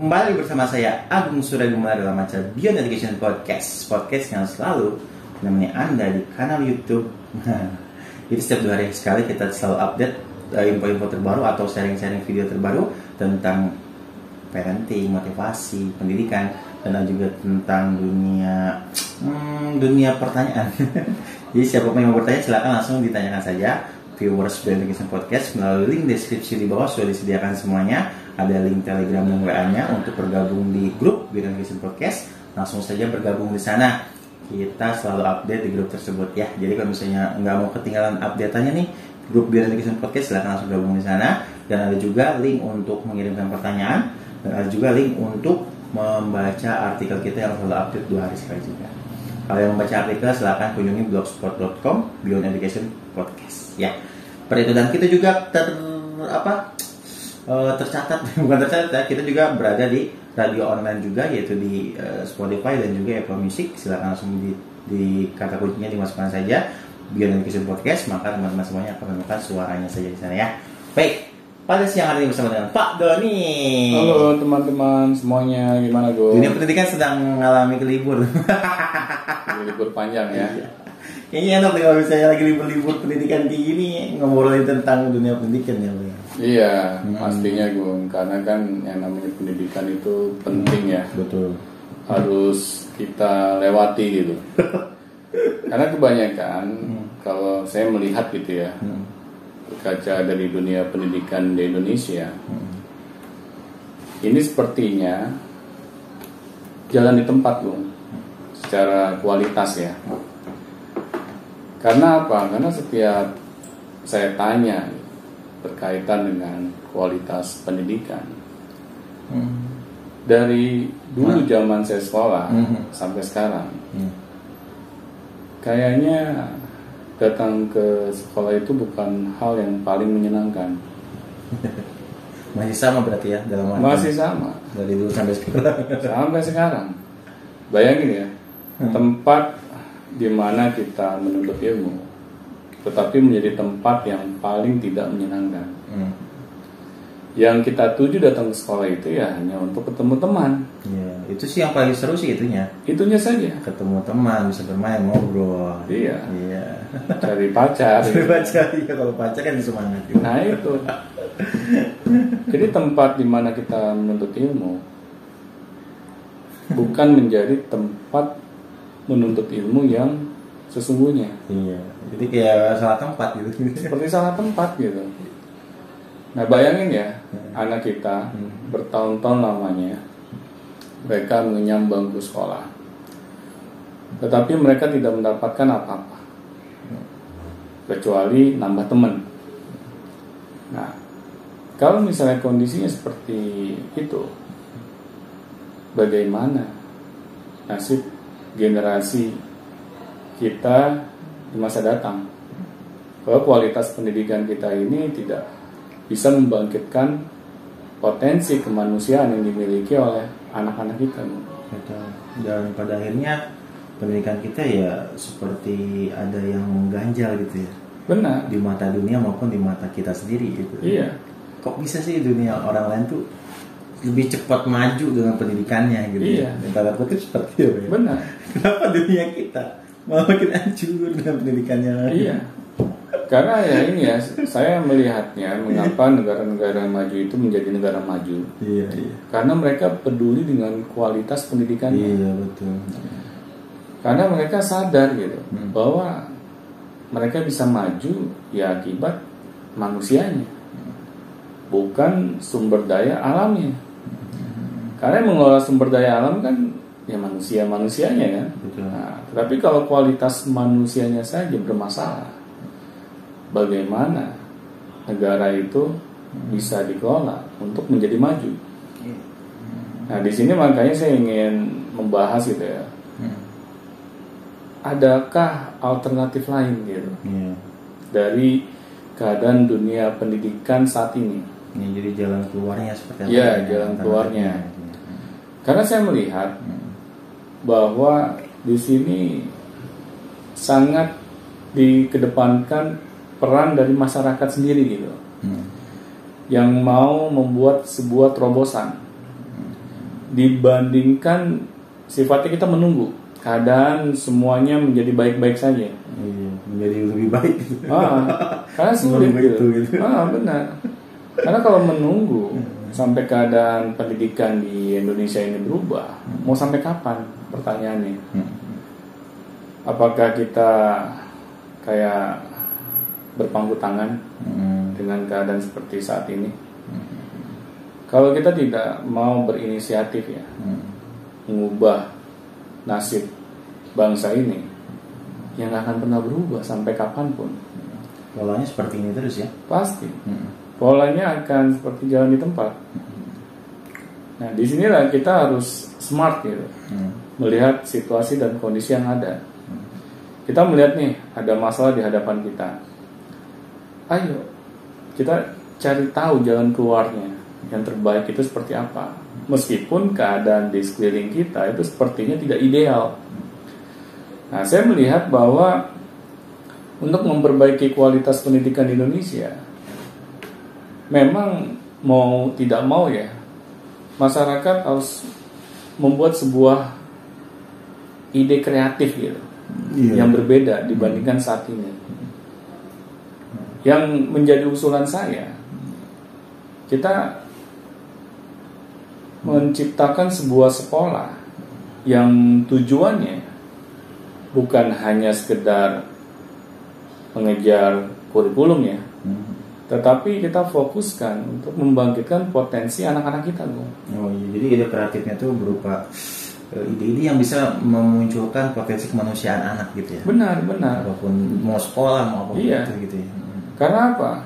Kembali bersama saya Agung Suragumala dalam acara Beyond Education Podcast yang selalu menemani Anda di kanal YouTube. Jadi setiap 2 hari sekali kita selalu update info-info terbaru atau sharing-sharing video terbaru tentang parenting, motivasi, pendidikan, dan juga tentang dunia pertanyaan. Jadi siapapun yang mau bertanya silakan langsung ditanyakan saja. Viewers Beyond Education Podcast melalui link deskripsi di bawah sudah disediakan semuanya. Ada link Telegram dan WA-nya untuk bergabung di grup Beyond Education Podcast. Langsung saja bergabung di sana. Kita selalu update di grup tersebut ya. Jadi kalau misalnya nggak mau ketinggalan update-nya nih, grup Beyond Education Podcast silahkan langsung gabung di sana. Dan ada juga link untuk mengirimkan pertanyaan. Dan ada juga link untuk membaca artikel kita yang selalu update 2 hari sekali juga. Kalau yang membaca artikel silahkan kunjungi blogspot.com Beyond Education Podcast ya. Seperti itu, dan kita juga tercatat bukan tercatat ya, kita juga berada di radio online juga, yaitu di Spotify dan juga Apple Music. Silakan langsung di kata kuncinya dimasukkan saja Beyond Education Podcast, maka teman-teman semuanya akan menemukan suaranya saja di sana ya. Baik, pada siang hari ini bersama dengan Pak Doni. Halo teman-teman semuanya, gimana Go? Dunia pendidikan sedang mengalami kelibur. Libur panjang ya. Kayaknya enak nih kalau misalnya lagi libur-libur pendidikan kayak gini ngobrolin tentang dunia pendidikan ya. Iya, pastinya Gung, karena kan yang namanya pendidikan itu penting ya. Betul. Harus kita lewati gitu. Karena kebanyakan kalau saya melihat gitu ya, berkaca dari dunia pendidikan di Indonesia, ini sepertinya jalan di tempat Gung, secara kualitas ya. Karena apa? Karena setiap saya tanya berkaitan dengan kualitas pendidikan, dari dulu zaman saya sekolah sampai sekarang, kayaknya datang ke sekolah itu bukan hal yang paling menyenangkan. Masih sama berarti ya dalam Masih sama dari dulu sampai sekarang. Sampai sekarang. Bayangin ya, tempat di mana kita menuntut ilmu, tetapi menjadi tempat yang paling tidak menyenangkan. Yang kita tuju datang ke sekolah itu ya hanya untuk ketemu teman. Ya, itu sih yang paling seru sih itunya. Itunya saja. Ketemu teman, bisa bermain, ngobrol. Iya. Iya. Cari pacar. Cari pacar, ya kalau pacar kan semangat. Nah itu. Jadi tempat di mana kita menuntut ilmu bukan menjadi tempat menuntut ilmu yang sesungguhnya. Iya. Jadi kayak salah tempat gitu. Seperti salah tempat gitu. Nah bayangin ya, anak kita bertahun-tahun lamanya mereka mengenyam bangku sekolah, tetapi mereka tidak mendapatkan apa-apa kecuali nambah teman. Nah, kalau misalnya kondisinya seperti itu, bagaimana nasib generasi kita di masa datang? Bahwa kualitas pendidikan kita ini tidak bisa membangkitkan potensi kemanusiaan yang dimiliki oleh anak-anak kita. Dan pada akhirnya pendidikan kita ya seperti ada yang mengganjal gitu ya. Benar. Di mata dunia maupun di mata kita sendiri gitu. Iya. Kok bisa sih dunia orang lain tuh lebih cepat maju dengan pendidikannya gitu? Iya. Dan tanda kutip seperti itu ya. Benar. Kenapa dunia kita malah makin hancur dengan pendidikannya? Iya. Karena ya ini ya, saya melihatnya mengapa negara-negara maju itu menjadi negara maju. Iya, iya. Karena mereka peduli dengan kualitas pendidikannya. Iya, betul. Karena mereka sadar gitu bahwa mereka bisa maju ya akibat manusianya, bukan sumber daya alamnya. Karena yang mengelola sumber daya alam kan ya manusianya kan. Betul. Nah, tapi kalau kualitas manusianya saja bermasalah, bagaimana negara itu bisa dikelola untuk menjadi maju? Nah, di sini makanya saya ingin membahas gitu ya. Adakah alternatif lain gitu dari keadaan dunia pendidikan saat ini? Ya, jadi jalan keluarnya seperti apa? Ya, jalan keluarnya. Karena saya melihat bahwa di sini sangat dikedepankan peran dari masyarakat sendiri gitu, yang mau membuat sebuah terobosan dibandingkan sifatnya kita menunggu keadaan semuanya menjadi baik-baik saja. Iya, menjadi lebih baik. Karena sulit gitu. Benar. Karena kalau menunggu sampai keadaan pendidikan di Indonesia ini berubah, mau sampai kapan? Pertanyaannya. Apakah kita kayak berpangku tangan dengan keadaan seperti saat ini? Kalau kita tidak mau berinisiatif ya, mengubah nasib bangsa ini, yang nggak akan pernah berubah sampai kapanpun. Polanya seperti ini terus ya? Pasti. Polanya akan seperti jalan di tempat. Nah, disinilah kita harus smart gitu, melihat situasi dan kondisi yang ada. Kita melihat nih, ada masalah di hadapan kita. Ayo, kita cari tahu jalan keluarnya. Yang terbaik itu seperti apa. Meskipun keadaan di sekeliling kita itu sepertinya tidak ideal. Nah, saya melihat bahwa untuk memperbaiki kualitas pendidikan di Indonesia, memang mau tidak mau ya, masyarakat harus membuat sebuah ide kreatif gitu, yang berbeda dibandingkan saat ini. Yang menjadi usulan saya, kita menciptakan sebuah sekolah yang tujuannya bukan hanya sekedar mengejar kurikulum ya, tetapi kita fokuskan untuk membangkitkan potensi anak-anak kita, Bung. Oh iya, jadi ide kreatifnya itu berupa ide-ide yang bisa memunculkan potensi kemanusiaan anak gitu ya. Benar. Apapun mau sekolah mau apa gitu ya. Karena apa?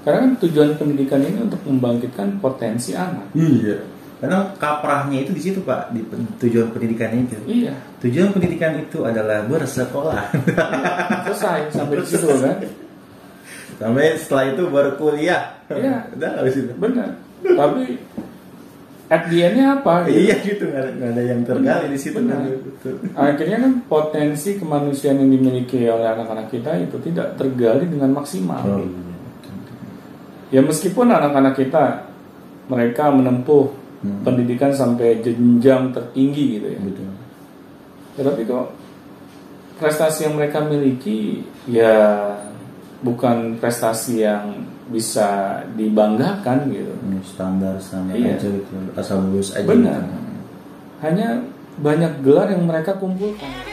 Karena kan tujuan pendidikan ini untuk membangkitkan potensi anak. Iya. Karena kaprahnya itu di situ Pak, di tujuan pendidikannya itu. Iya. Tujuan pendidikan itu adalah bersekolah. Selesai sampai di situ kan. Sampai setelah itu baru kuliah. Iya. Udah habis itu. Benar. Tapi at the end-nya apa? Gitu? Iya gitu, nggak ada yang tergali di situ. Benar. Akhirnya kan potensi kemanusiaan yang dimiliki oleh anak-anak kita itu tidak tergali dengan maksimal. Oh, iya. Ya meskipun anak-anak kita mereka menempuh pendidikan sampai jenjang tertinggi gitu ya. Betul. Tetapi kok prestasi yang mereka miliki ya bukan prestasi yang bisa dibanggakan gitu. Standar Iya. aja gitu, asal lulus aja. Benar. Gitu. Hanya banyak gelar yang mereka kumpulkan.